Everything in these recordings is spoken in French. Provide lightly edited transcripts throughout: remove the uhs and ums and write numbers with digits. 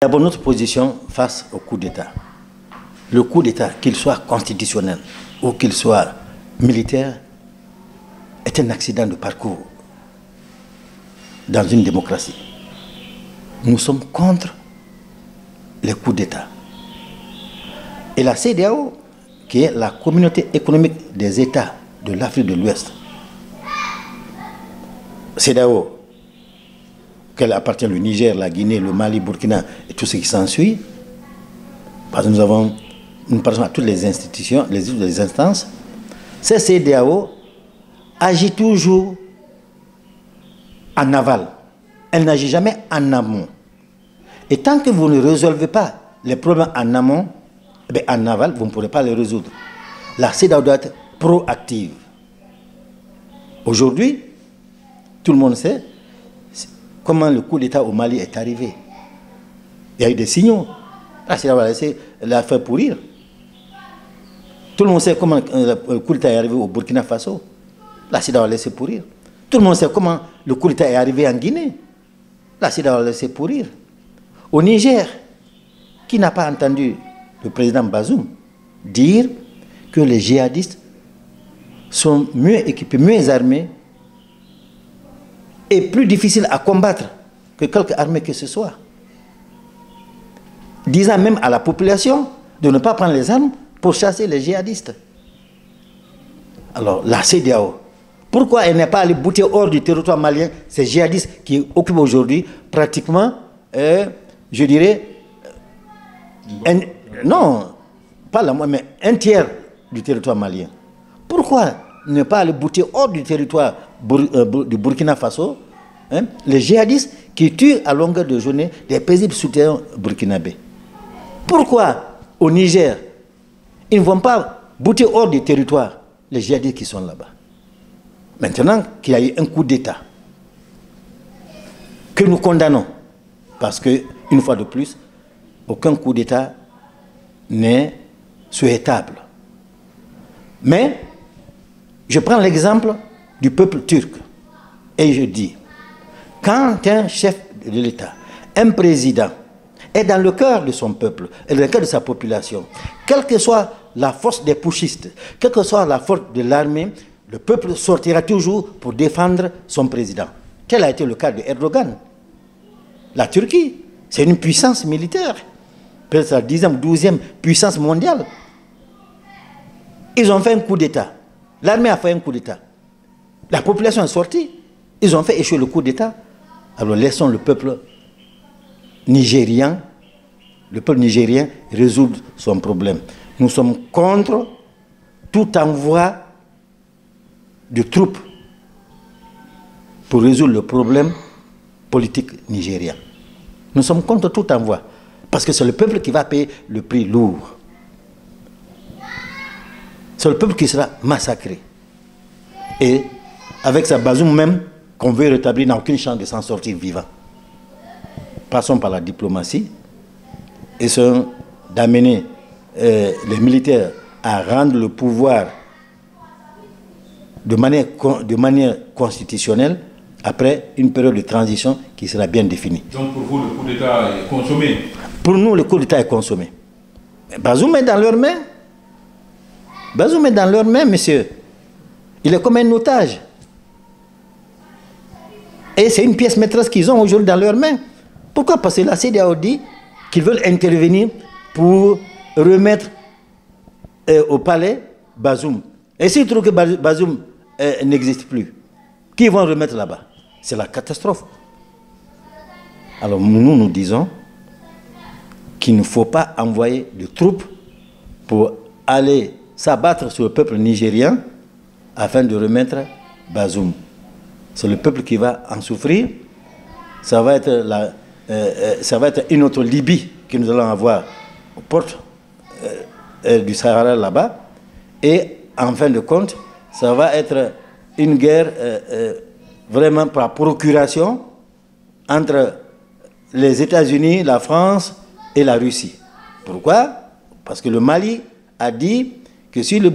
D'abord, notre position face au coup d'État. Le coup d'État, qu'il soit constitutionnel ou qu'il soit militaire, est un accident de parcours dans une démocratie. Nous sommes contre les coups d'État. Et la CEDEAO, qui est la communauté économique des États de l'Afrique de l'Ouest, CEDEAO, qu'elle appartient au Niger, la Guinée, le Mali, Burkina et tout ce qui s'ensuit, parce que nous parlons à toutes les institutions, les instances, cette CEDEAO agit toujours en aval. Elle n'agit jamais en amont. Et tant que vous ne résolvez pas les problèmes en amont, en aval, vous ne pourrez pas les résoudre. La CEDEAO doit être proactive. Aujourd'hui, tout le monde sait comment le coup d'État au Mali est arrivé. Il y a eu des signaux. La CEDEAO a laissé l'affaire pourrir. Tout le monde sait comment le coup d'État est arrivé au Burkina Faso. La CEDEAO a laissé pourrir. Tout le monde sait comment le coup d'État est arrivé en Guinée. La CEDEAO a laissé pourrir. Au Niger, qui n'a pas entendu le président Bazoum dire que les djihadistes sont mieux équipés, mieux armés et plus difficiles à combattre que quelque armée que ce soit. Disant même à la population de ne pas prendre les armes pour chasser les djihadistes. Alors, la CEDEAO, pourquoi elle n'est pas allée bouter hors du territoire malien ces djihadistes qui occupent aujourd'hui pratiquement, je dirais, non, pas la moitié, mais un tiers du territoire malien. Pourquoi ne pas aller bouter hors du territoire du Burkina Faso les djihadistes qui tuent à longueur de journée des paisibles souterrains burkinabés? Pourquoi au Niger, ils ne vont pas bouter hors du territoire les djihadistes qui sont là-bas? Maintenant qu'il y a eu un coup d'État que nous condamnons, parce que, une fois de plus, aucun coup d'État n'est souhaitable. Mais, je prends l'exemple du peuple turc et je dis, quand un chef de l'État, un président, est dans le cœur de son peuple, et dans le cœur de sa population, quelle que soit la force des putschistes, quelle que soit la force de l'armée, le peuple sortira toujours pour défendre son président. Tel a été le cas de Erdogan. La Turquie, c'est une puissance militaire, peut-être la 10e, 12e puissance mondiale. Ils ont fait un coup d'État. L'armée a fait un coup d'État. La population est sortie. Ils ont fait échouer le coup d'État. Alors laissons le peuple nigérien résoudre son problème. Nous sommes contre tout envoi de troupes pour résoudre le problème politique nigérien. Nous sommes contre tout envoi, parce que c'est le peuple qui va payer le prix lourd. C'est le peuple qui sera massacré. Et avec sa Bazoum même, qu'on veut rétablir, n'a aucune chance de s'en sortir vivant. Passons par la diplomatie, et d'amener les militaires à rendre le pouvoir de manière constitutionnelle après une période de transition qui sera bien définie. Donc pour vous, le coup d'État est consommé? Pour nous, le coup d'État est consommé. Bazoum est dans leurs mains. Bazoum est dans leurs mains, monsieur. Il est comme un otage. Et c'est une pièce maîtresse qu'ils ont aujourd'hui dans leurs mains. Pourquoi? Parce que la CEDEAO dit qu'ils veulent intervenir pour remettre au palais Bazoum. Et s'ils trouvent que Bazoum n'existe plus, qui vont remettre là-bas? C'est la catastrophe. Alors nous disons qu'il ne faut pas envoyer de troupes pour aller s'abattre sur le peuple nigérien afin de remettre Bazoum. C'est le peuple qui va en souffrir. Ça va être une autre Libye que nous allons avoir aux portes du Sahara là-bas. Et en fin de compte, ça va être une guerre vraiment par procuration entre les États-Unis, la France et la Russie. Pourquoi? Parce que le Mali a dit que si le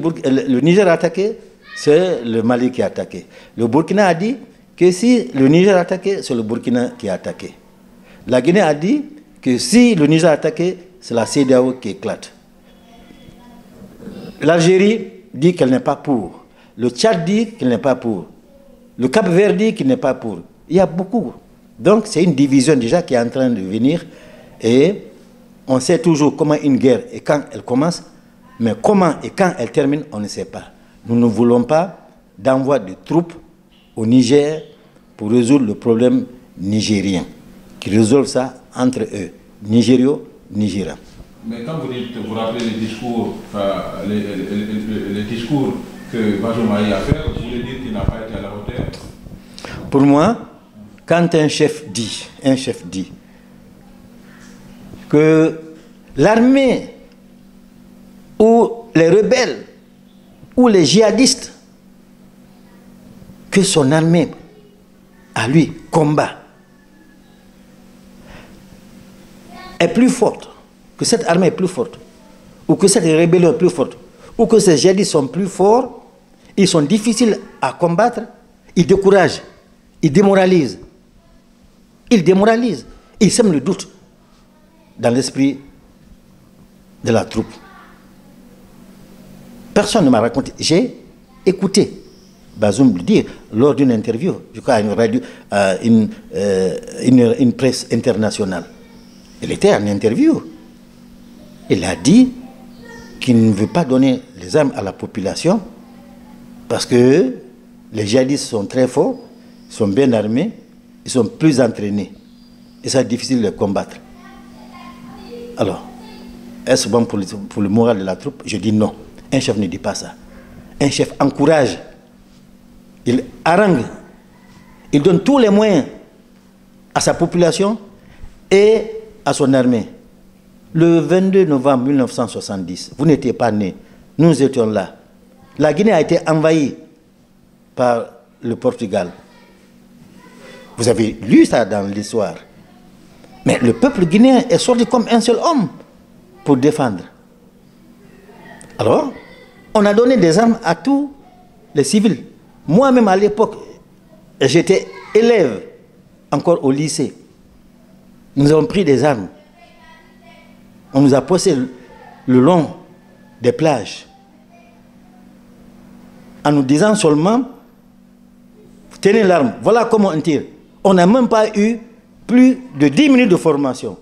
Niger a attaqué, c'est le Mali qui a attaqué. Le Burkina a dit que si le Niger a attaqué, c'est le Burkina qui a attaqué. La Guinée a dit que si le Niger est attaqué, c'est la CEDEAO qui éclate. L'Algérie dit qu'elle n'est pas pour. Le Tchad dit qu'il n'est pas pour. Le Cap-Vert dit qu'il n'est pas pour. Il y a beaucoup. Donc c'est une division déjà qui est en train de venir. Et on sait toujours comment une guerre et quand elle commence, mais comment et quand elle termine, on ne sait pas. Nous ne voulons pas d'envoi de troupes au Niger pour résoudre le problème nigérien. Qu'ils résolvent ça entre eux, Nigérios, Nigériens. Mais quand vous dites, vous rappelez les discours, les discours que Bazoum a eu à faire, vous voulez dire qu'il n'a pas été à la hauteur? Pour moi, quand un chef dit que l'armée ou les rebelles ou les djihadistes que son armée à lui combat est plus forte, que cette armée est plus forte, ou que cette rébellion est plus forte, ou que ces djihadistes sont plus forts, ils sont difficiles à combattre, ils découragent, ils démoralisent. Ils sèment le doute dans l'esprit de la troupe. Personne ne m'a raconté. J'ai écouté Bazoum le dire lors d'une interview, je crois à une radio, une presse internationale. Il était en interview. Il a dit qu'il ne veut pas donner les armes à la population parce que les djihadistes sont très forts, sont bien armés, ils sont plus entraînés. Et c'est difficile de les combattre. Alors, est-ce bon pour le moral de la troupe? Je dis non. Un chef ne dit pas ça. Un chef encourage, il harangue, il donne tous les moyens à sa population et à son armée. Le 22 novembre 1970, vous n'étiez pas né, nous étions là. La Guinée a été envahie par le Portugal. Vous avez lu ça dans l'histoire. Mais le peuple guinéen est sorti comme un seul homme pour défendre. Alors, on a donné des armes à tous les civils. Moi-même, à l'époque, j'étais élève encore au lycée. Nous avons pris des armes. On nous a posé le long des plages. En nous disant seulement, tenez l'arme, voilà comment on tire. On n'a même pas eu plus de 10 minutes de formation.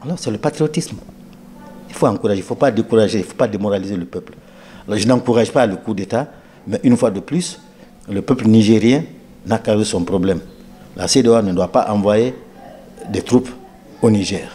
Alors c'est le patriotisme. Il faut encourager, il ne faut pas décourager, il ne faut pas démoraliser le peuple. Alors je n'encourage pas le coup d'État, mais une fois de plus, le peuple nigérien n'a qu'à résoudre son problème. La CEDEAO ne doit pas envoyer des troupes au Niger.